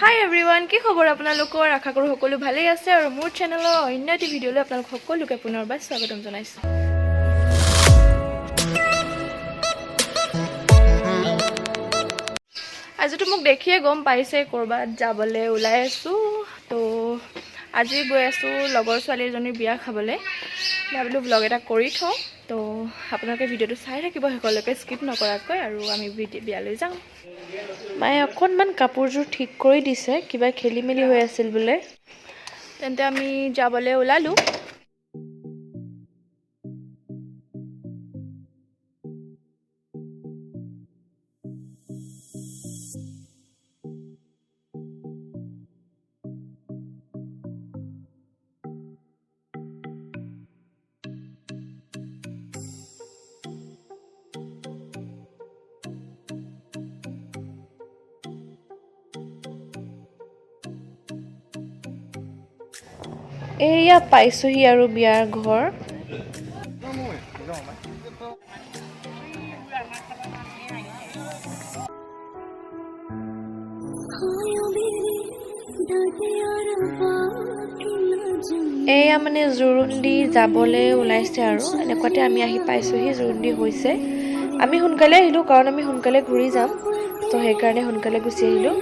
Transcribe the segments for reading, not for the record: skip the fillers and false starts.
Hi everyone, কি খবৰ আপোনালোকৰ আশা কৰো সকলো ভালেই আছে আৰু মোৰ চেনেলৰ অন্য এটি ভিডিঅলৈ আপোনালোক সকলোকে পুনৰবাৰ স্বাগতম জনাইছো। আজিতো মোক দেখিয়ে গম পাইছে কৰবাত যাবলৈ ওলাই আছো তো আজি গৈ আছো লগৰ ছোৱালীজনীৰ বিয়া খাবলৈ ভাবিলো ব্লগ এটা কৰি থওঁ তো আপোনালোকে ভিডিঅটো চাই থাকিব সকলোকে স্কিপ নকৰাকৈ আৰু আমি বিয়ালৈ যাওঁ মায়ে অকণমান কাপোৰযোৰ ঠিক কৰি দিছে কিবা খেলি মেলি হৈ আছিল বোলে তেন্তে আমি যাবলৈ ওলালো এয়া পাইছোহি আৰু বিয়াৰ ঘৰ এয়া মানে জোৰোণদি যাবলৈ ওলাইছে আৰু এনেকুৱাতে আমি আহি পাইছোহি জোৰোণদি হৈছে আমি সোনকালে আহিলো কাৰণ আমি সোনকালে ঘূৰি যাম তো সেইকাৰণে সোনকালে গুচি আহিলো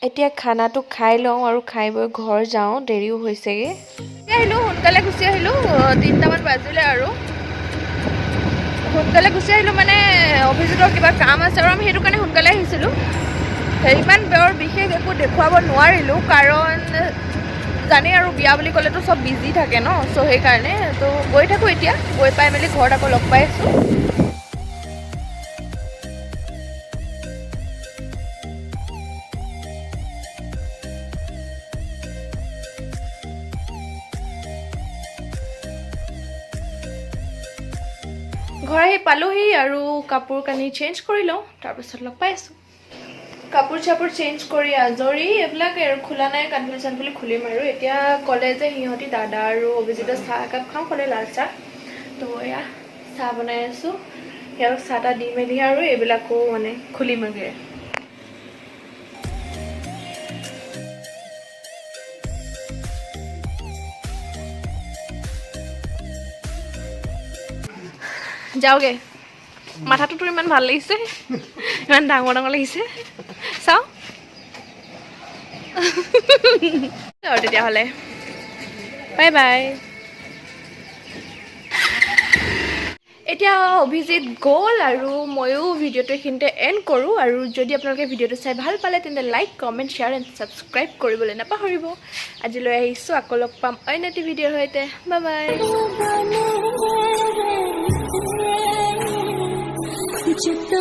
এতিয়া খানাটো খাই লওঁ আৰু খাই বৈ ঘৰ যাওঁ দেৰিও হৈছেগে আহিলো সোনকালে গুচি আহিলো 3টা মান বাজিলে আৰু সোনকালে গুচি আহিলো মানে অফিচৰ কিবা কাম আছে আৰু আমি সেইটো কাৰণে সোনকালে আহিছিলো ইমান বৰ বিশেষ একো দেখুৱাব নোৱাৰিলো কাৰণ জানেই আৰু বিয়া বুলি ক'লেতো চব বিজি থাকে ন সো সেইকাৰণে তো গৈ থাকো এতিয়া গৈ পাই মেলি ঘৰত আকৌ লগ পাই আছো ঘৰ আহি পালোহি আৰু কাপোৰ কানি চেঞ্জ কৰি লওঁ তাৰপিছত লগ পাই আছো কাপোৰ চাপোৰ চেঞ্জ কৰি আজৰি এইবিলাক আৰু খোলা নাই কানফুলি চানফুলি খুলিম আৰু এতিয়া ক'লে যে সিহঁতি দাদা আৰু অভিজিতে চাহ একাপ খাওঁ ক'লে লাল চাহ তো এয়া চাহ বনাই আছো সিহঁতক চাহ তাহ দি মেলি আৰু এইবিলাকো মানে খুলিম আগে যাওগে মাথাটো তোৰ ইমান ভাল লাগিছে ইমান ডাঙৰ ডাঙৰ লাগিছে চাও আৰু তেতিয়াহ'লে বাই বাই এতিয়া অভিজিত গ'ল আৰু ময়ো ভিডিঅ'টো এইখিনিতে এণ্ড কৰোঁ আৰু যদি আপোনালোকে ভিডিঅ'টো চাই ভাল পালে তেন্তে like comment share and subscribe কৰিবলৈ নাপাহৰিব আজিলৈ আহিছোঁ আকৌ লগ পাম অন্য এটি ভিডিঅ'ৰ সৈতে বাই বাই जितना